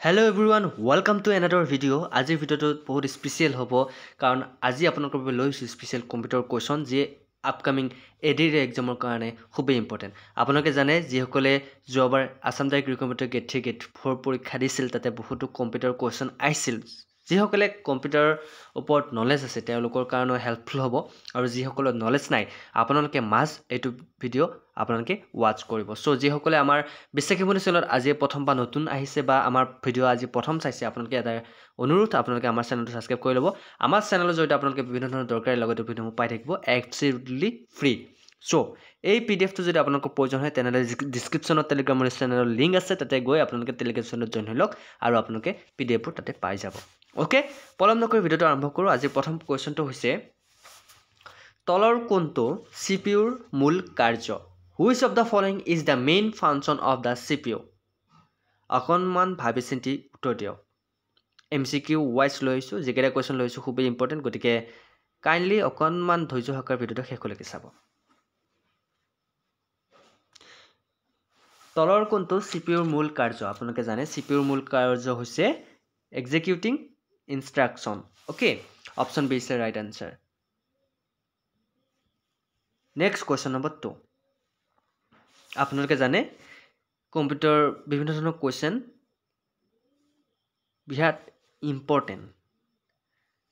Hello everyone, welcome to another video. আজিৰ ভিডিওটো বহুত স্পেশাল হ'ব কাৰণ আজি আপোনালোকৰ বাবে লৈছো স্পেশাল কম্পিউটাৰ কোৱেশ্চন যে আপকামিং এডিৰ এক্সামৰ কাৰণে খুবেই ইম্পৰ্টেন্ট। আপোনালোকে জানে যিসকলে যোৱাবাৰ আসাম ডাইৰেক্ট ৰিক্ৰুটমেণ্টৰ গেট 3 গেট 4 পৰীক্ষা দিছিল তাতে বহুতো কম্পিউটাৰ কোৱেশ্চন আহিছিল। যিসকলে কম্পিউটাৰৰ ওপৰত নলেজ আছে তেওঁলোকৰ কাৰণে হেল্পফুল হ'ব আৰু যিসকলৰ নলেজ নাই আপোনালোকে মাছ এইটো ভিডিও আপোনালোকে ওয়াচ কৰিব। সো যিসকলে আমাৰ বিশ্বাসীমণি চেনেলত আজি প্ৰথম বা নতুন আহিছে বা আমাৰ ভিডিও আজি প্ৰথম চাইছে আপোনালোকে এটা অনুৰোধ আপোনালোকে আমাৰ চেনেলটো সাবস্ক্ৰাইব কৰি ল'ব। আমাৰ চেনেলৰ জৰিয়তে আপোনালোকে বিভিন্ন ধৰণৰ দৰকাৰী লগতে ভিডিওসমূহ পাই থাকিব এক্সক্লুসিভলি ফ্ৰী। সো এই পিডিএফটো যদি আপোনালোকৰ প্ৰয়োজন হয় তেনেহ'লে ডেসক্ৰিপশ্যনত টেলিগ্ৰামৰ চেনেলৰ লিংক আছে তাতে গৈ আপোনালোকে টেলিগ্ৰাম চেনেলত জইন হৈ লওক আৰু আপোনালোকে পিডিএফটো তাতে পাই যাব। ওকে পলম নকৰি ভিডিওটো আৰম্ভ কৰোঁ। আজি প্ৰথম কোৱেশ্চনটো হৈছে তলৰ কোনটো সিপিইউৰ মূল কাৰ্য? Which of the following is the main function of the CPU? অকণমান ভাবি চিন্তি উত্তৰ দিয়ক। MCQ ওয়াইজ লৈছো যেকেইটা কোৱেশ্চন লৈছো খুবেই ইম্পৰ্টেন্ট গতিকে কাইন্ডলি অকণমান ধৈৰ্য সহকাৰে ভিডিওটো শেষলৈকে চাব। তলৰ কোনটো সিপিইউৰ মূল কাৰ্য? আপোনালোকে জানে সিপিইউৰ মূল কাৰ্য হৈছে executing instruction. Okay option B is the right answer. Next question number 2। আপোনালোকে জানে কম্পিউটাৰ বিভিন্ন ধৰণৰ কোৱেশ্চন বিৰাট ইম্পৰ্টেন্ট।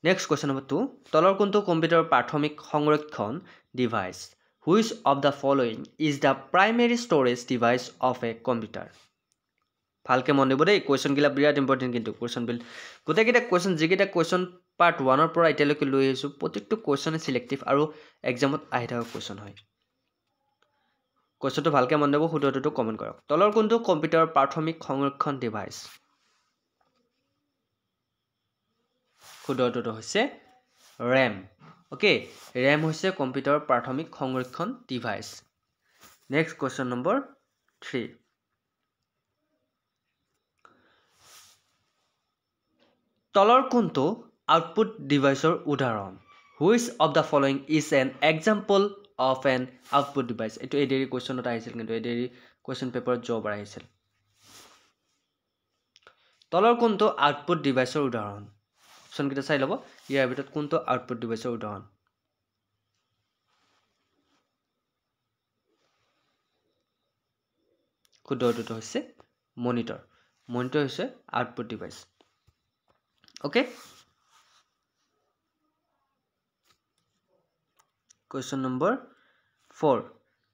নেক্সট কোৱেশ্চন নম্বৰ 2 তলৰ কোনটো কম্পিউটাৰ প্ৰাথমিক সংৰক্ষণ device? Which of the following is the primary storage device of a computer? ভালকে মন দিব দেই কোৱেশ্চন গিলা বিৰাট ইম্পৰ্টেন্ট কিন্তু কোৱেশ্চন বিল গোটেইকেইটা কোৱেশ্চন যেকেইটা কোৱেশ্চন পাৰ্ট 1 ৰ পৰা এতিয়ালৈকে লৈ আহিছো প্ৰত্যেকটো কোৱেশ্চনে সিলেক্টিভ আৰু এক্সামত আহি থকা কোৱেশ্চন হয়। কোৱেশ্চনটো ভালকে মন দিব শুদ্ধটো কমেন্ট কৰক। তলৰ কোনটো কম্পিউটাৰ প্ৰাথমিক সংৰক্ষণ ডিভাইস? শুদ্ধটো হৈছে RAM। ওকে RAM হৈছে কম্পিউটাৰ প্ৰাথমিক সংৰক্ষণ ডিভাইস। নেক্সট কোৱেশ্চন নম্বৰ 3 তলৰ কোনটো আউটপুট ডিভাইসৰ উদাহৰণ? Which of the following is an example of an output device? এটো এডেৰি কোৱেশ্চনত আহিছিল কিন্তু এডেৰি কোৱেশ্চন পেপাৰত যোৱাবাৰ আহিছিল। তলৰ কোনটো আউটপুট ডিভাইসৰ উদাহৰণ? অপচন কিটা চাই লব ইয়াৰ ভিতৰত কোনটো আউটপুট ডিভাইসৰ উদাহৰণ? শুদ্ধটো হৈছে মনিটৰ। মনিটৰ হৈছে output device. Okay question number 4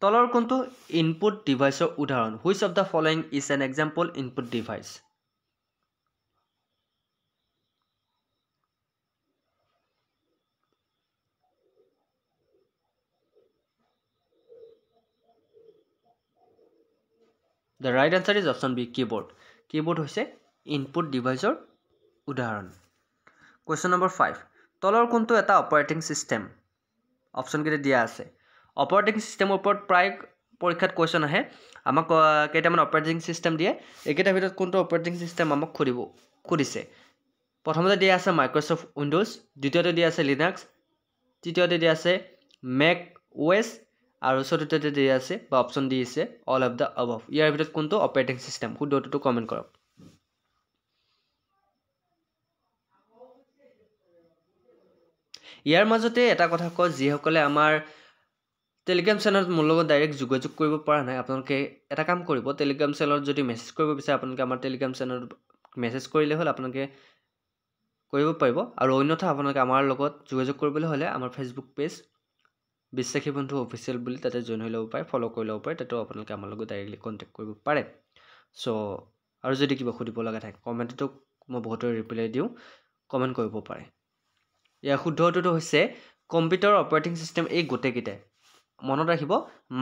তলৰ কোনটো ইনপুট ডিভাইসৰ উদাহৰণ? Which of the following is an example input device? The right answer is option B keyboard. Keyboard হৈছে input deviceৰ উদাহৰণ। Question number 5 তলৰ কোনটো এটা অপাৰেটিং সিস্টেম? অপচন কেইটা দিয়া আছে। অপাৰেটিং সিস্টেমৰ ওপৰত প্ৰায় পৰীক্ষাত কোৱেশ্চন আহে। আমাক কেইটামান অপাৰেটিং সিস্টেম দিয়ে একেটাৰ ভিতৰত কোনটো অপাৰেটিং সিস্টেম আমাক খুদিছে। প্ৰথমতে দিয়া আছে মাইক্ৰসফট উইন্ডোজ, দ্বিতীয়তে দিয়া আছে লিনাক্স, তৃতীয়তে দিয়া আছে মেক ওএছ আৰু চতুৰ্থতে দিয়া আছে বা অপচন ডি আছে অল অফ দা অবভ। ইয়াৰ ভিতৰত কোনটো অপাৰেটিং সিস্টেম? শুদ্ধটো কমেন্ট কৰক। ইয়াৰ মাজতে এটা কথা কওঁ যিসকলে আমাৰ টেলিগ্ৰাম চেনেলত মোৰ লগত ডাইৰেক্ট যোগাযোগ কৰিব পৰা নাই আপোনালোকে এটা কাম কৰিব টেলিগ্ৰাম চেনেলত যদি মেছেজ কৰিব বিচাৰে আপোনালোকে আমাৰ টেলিগ্ৰাম চেনেলত মেছেজ কৰিলে হ'ল আপোনালোকে কৰিব পাৰিব আৰু অন্যথা আপোনালোকে আমাৰ লগত যোগাযোগ কৰিবলৈ হ'লে আমাৰ ফেসবুক পেজ বিশ্বাসী বন্ধু অফিচিয়েল বুলি তাতে জইন হৈ ল'ব পাৰে ফলো কৰি ল'ব পাৰে তাতে আপোনালোকে আমাৰ লগত ডাইৰেক্টলি কন্টাক্ট কৰিব পাৰে। সো আৰু যদি কিবা সুধিব লগা থাকে কমেন্টটো মই বহুতৰ ৰিপ্লাই দিওঁ কমেন্ট কৰিব পাৰে। ইয়াৰ শুদ্ধটো হৈছে কম্পিউটাৰ অপাৰেটিং সিস্টেম এই গোটেইকেইটা মনত ৰাখিব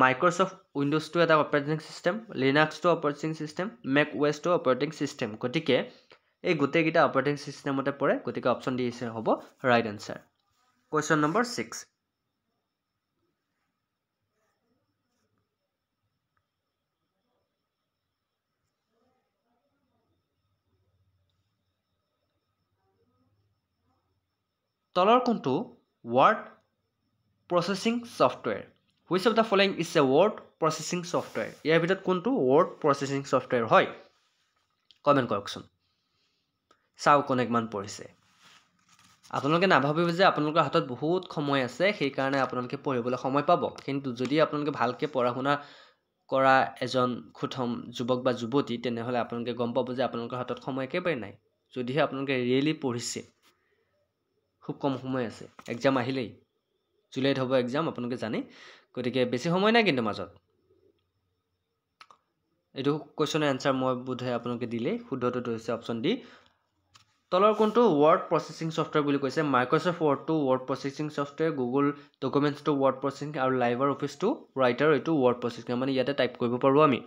মাইক্ৰসফট উইন্ডোজটো এটা অপাৰেটিং সিস্টেম, লিনাক্সটো অপাৰেটিং সিস্টেম, মেক ওএছটো অপাৰেটিং সিস্টেম। গতিকে এই গোটেইকেইটা অপাৰেটিং সিস্টেমতে পৰে গতিকে অপচন ডি হ'ব ৰাইট আনসাৰ। কোৱেশ্চন নম্বৰ 6 তলৰ কোনটো word processing software? Which of the following is a word processing software? ইয়াৰ ভিতৰত কোনটো word processing software হয়? কমেন্ট কৰকচোন। চাওক কোনে কিমান পঢ়িছে আপোনালোকে নাভাবিব যে আপোনালোকৰ হাতত বহুত সময় আছে সেই কাৰণে আপোনালোকে পঢ়িবলৈ সময় পাব কিন্তু যদি আপোনালোকে ভালকৈ পঢ়া শুনা কৰা এজন খুঠম যুৱক বা যুৱতী তেনেহ'লে আপোনালোকে গম পাব যে আপোনালোকৰ হাতত সময় একেবাৰে নাই যদিহে আপোনালোকে ৰিয়েলি পঢ়িছে খুব কম সময় আছে এক্সাম আহিলেই জুলাইত হ'ব এক্সাম আপোনালোকে জানে গতিকে বেছি সময় নাই কিন্তু মাজত এইটো কোৱেশ্যনৰ এনসাৰ মই বোধহয় আপোনালোকে দিলে শুদ্ধটো হৈছে অপচন ডি তলৰ কোনটো ৱৰ্ড প্ৰসেছিং সফটৱেৰ বুলি কৈছে মাইক্ৰসফট ৱৰ্ডটো ৱৰ্ড প্ৰসেছিং সফটৱেৰ গুগল ডকুমেণ্টছটো ৱৰ্ড প্ৰসেছিং আৰু লাইভাৰ অফিচটো ৰাইটাৰ এইটো ৱৰ্ড প্ৰসেছিং মানে ইয়াতে টাইপ কৰিব পাৰোঁ আমি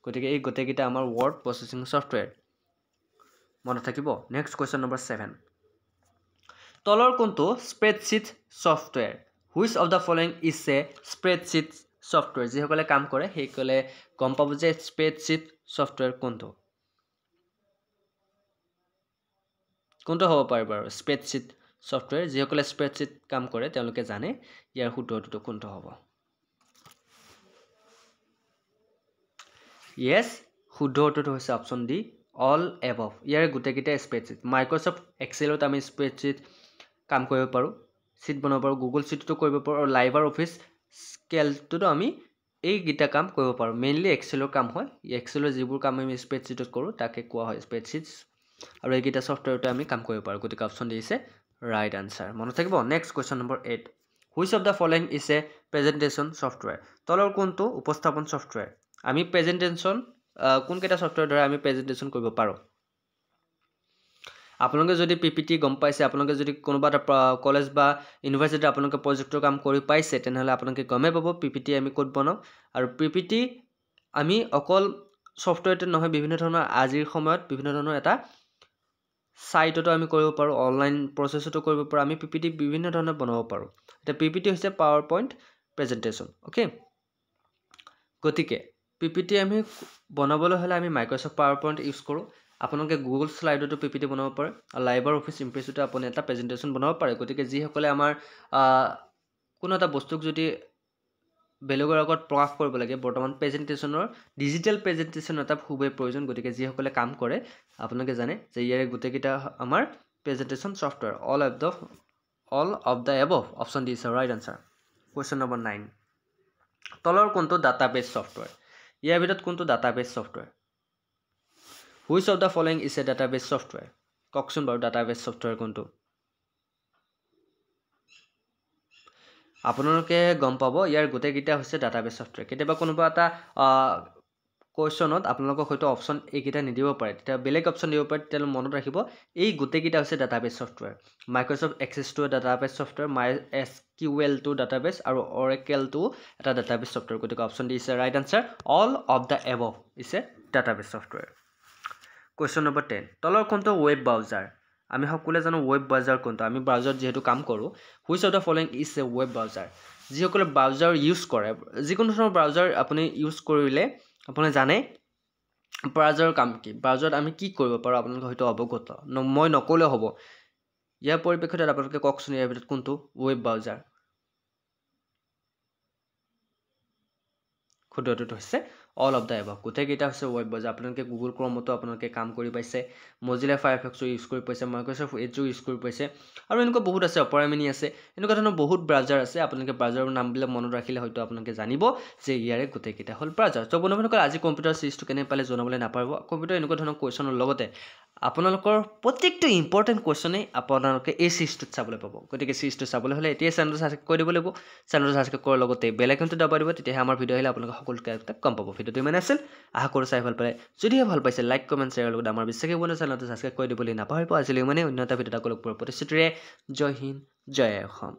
গতিকে এই গোটেইকেইটা আমাৰ ৱৰ্ড প্ৰসেছিং সফটৱেৰ মনত থাকিব নেক্সট কোৱেশ্যন নম্বৰ 7 তলৰ কোনটো spreadsheet software which of the following is a spreadsheet software যিসকলে কাম কৰে সেইসকলে গম পাব যে স্প্ৰেডশীট সফটৱেৰ কোনটো হ'ব পাৰে বাৰু স্প্ৰেডশীট সফটৱেৰ যিসকলে স্প্ৰেডশীট কাম কৰে তেওঁলোকে জানে ইয়াৰ শুদ্ধটো কোনটো হ'ব yes শুদ্ধটো হৈছে অপচন ডি অল এবভ ইয়াৰ গোটেইকেইটা স্প্ৰেডশীট মাইক্ৰসফট এক্সেলত আমি স্প্ৰেডশীট কাম কৰিব পাৰোঁ শীট বনাব পাৰোঁ গুগল শীটটো কৰিব পাৰোঁ আৰু লাইভাৰ অফিচ স্কেলটোতো আমি এইকেইটা কাম কৰিব পাৰোঁ মেইনলি এক্সেলৰ কাম হয় এক্সেলৰ যিবোৰ কাম আমি স্প্ৰেডশীটত কৰোঁ তাকে কোৱা হয় স্প্ৰেডশীট আৰু এইকেইটা সফটৱেৰতে আমি কাম কৰিব পাৰোঁ গতিকে option D is a right answer মনত থাকিব next question number 8 which of the following is a presentation software তলৰ কোনটো উপস্থাপন সফটৱেৰ আমি প্ৰেজেণ্টেশ্যন কোনকেইটা সফটৱেৰ দ্বাৰা আমি প্ৰেজেণ্টেশ্যন কৰিব পাৰোঁ আপোনালোকে যদি পিপিটি গম পাইছে আপোনালোকে যদি কোনোবা এটা কলেজ বা ইউনিভাৰ্চিটিত আপোনালোকে প্ৰজেক্টৰ কাম কৰি পাইছে তেনেহ'লে আপোনালোকে গমেই পাব পিপিটি আমি ক'ত বনাওঁ আৰু পিপিটি আমি অকল সফটৱেৰতে নহয় বিভিন্ন ধৰণৰ আজিৰ সময়ত বিভিন্ন ধৰণৰ এটা সাইটতো আমি কৰিব পাৰোঁ অনলাইন প্ৰসেছতো কৰিব পাৰোঁ আমি পিপিটি বিভিন্ন ধৰণৰ বনাব পাৰোঁ এটা পিপিটি হৈছে পাৱাৰ পইণ্ট প্ৰেজেণ্টেশ্যন ওকে গতিকে পিপিটি আমি বনাবলৈ হ'লে আমি মাইক্ৰসফট পাৱাৰ পইণ্ট ইউজ কৰোঁ আপোনালোকে গুগল স্লাইডতো পিপিটি বনাব পাৰে আৰু লাইভাৰ অফিচ ইমপ্ৰেছতো আপুনি এটা প্ৰেজেণ্টেশ্যন বনাব পাৰে গতিকে যিসকলে আমাৰ কোনো এটা বস্তুক যদি বেলেগৰ আগত প্ৰকাশ কৰিব লাগে বৰ্তমান প্ৰেজেণ্টেশ্যনৰ ডিজিটেল প্ৰেজেণ্টেশ্যন এটা খুবেই প্ৰয়োজন গতিকে যিসকলে কাম কৰে আপোনালোকে জানে যে ইয়াৰে গোটেইকেইটা আমাৰ presentation software all of the above option D is right answer question number 9 তলৰ কোনটো ডাটাবেছ সফটৱেৰ ইয়াৰ ভিতৰত কোনটো database software which of the following is a database software কওকচোন বাৰু ডাটাবেছ সফটৱেৰ কোনটো আপোনালোকে গম পাব ইয়াৰ গোটেইকেইটা হৈছে ডাটাবেছ সফটৱেৰ কেতিয়াবা কোনোবা এটা কোৱেশ্যনত আপোনালোকক হয়তো অপচন এইকেইটা নিদিব পাৰে তেতিয়া বেলেগ অপচন দিব পাৰে তেতিয়া মনত ৰাখিব এই গোটেইকেইটা হৈছে ডাটাবেছ সফটৱেৰ মাইক্ৰসফট এক্সেছটো ডাটাবেছ সফটৱেৰ MySQL টো ডাটাবেছ আৰু অৰেকেলটো এটা ডাটাবেছ সফটৱেৰ গতিকে option D is a right answer all of the above is a database software question number 10 তলৰ কোনটো ৱেব ব্ৰাউজাৰ আমি সকলোৱে জানো ৱেব ব্ৰাউজাৰ কোনটো আমি ব্ৰাউজাৰত যেহেতু কাম কৰোঁ which of the following is a web browser যিসকলে ব্ৰাউজাৰ ইউজ কৰে যিকোনো ধৰণৰ ব্ৰাউজাৰ আপুনি ইউজ কৰিলে আপুনি জানে ব্ৰাউজাৰৰ কাম কি ব্ৰাউজাৰত আমি কি কৰিব পাৰোঁ আপোনালোকে হয়তো অৱগত মই নকলেও হ'ব ইয়াৰ পৰিপ্ৰেক্ষিতত আপোনালোকে কওকচোন ইয়াৰ ভিতৰত কোনটো ৱেব ব্ৰাউজাৰ শুদ্ধটো হৈছে অল অফ দ্য এবভ গোটেইকেইটা হৈছে ৱেব ব্ৰাউজাৰ আপোনালোকে গুগল ক্ৰমতো আপোনালোকে কাম কৰি পাইছে মজিলা ফায়াৰফক্সো ইউজ কৰি পাইছে মাইক্ৰসফট এডজো ইউজ কৰি পাইছে আৰু এনেকুৱা বহুত আছে অপেৰা মিনি আছে এনেকুৱা ধৰণৰ বহুত ব্ৰাউজাৰ আছে আপোনালোকে ব্ৰাউজাৰৰ নামবিলাক মনত ৰাখিলে হয়তো আপোনালোকে জানিব যে ইয়াৰে গোটেইকেইটা হ'ল ব্ৰাউজাৰ তো বন্ধুসকল আজি কম্পিউটাৰ চিৰিজটো কেনে পালে জনাবলৈ নাপাৰিব কম্পিউটাৰ এনেকুৱা ধৰণৰ কুৱেশ্যনৰ লগতে আপোনালোকৰ প্ৰত্যেকটো ইম্পৰ্টেণ্ট কুৱেশ্যনেই আপোনালোকে এই চিৰিজটোত চাবলৈ পাব গতিকে চিৰিজটো চাবলৈ হ'লে এতিয়াই চেনেলটো ছাবস্ক্ৰাইব কৰি দিব লাগিব চেনেলটো ছাবস্ক্ৰাইব কৰাৰ লগতে বেল আইকনটো দবাই দিব তেতিয়াহে আমাৰ ভিডিঅ' আহিলে আপোনালোকে সকলোকে গম পাব ভিডিঅ'টো ইমান আছিল আশা কৰোঁ চাই ভাল পালে যদিহে ভাল পাইছে লাইক কমেণ্ট শ্বেয়াৰ লগত আমাৰ বিশ্বাসী বন্ধু চেনেলটো ছাবস্ক্ৰাইব কৰি দিবলৈ নাপাহৰিব আজিলৈ ইমানেই অন্য এটা ভিডিঅ'ত আকৌ লগ পোৱাৰ প্ৰতিশ্ৰুতিৰে জয় হিন্দ জয় অসম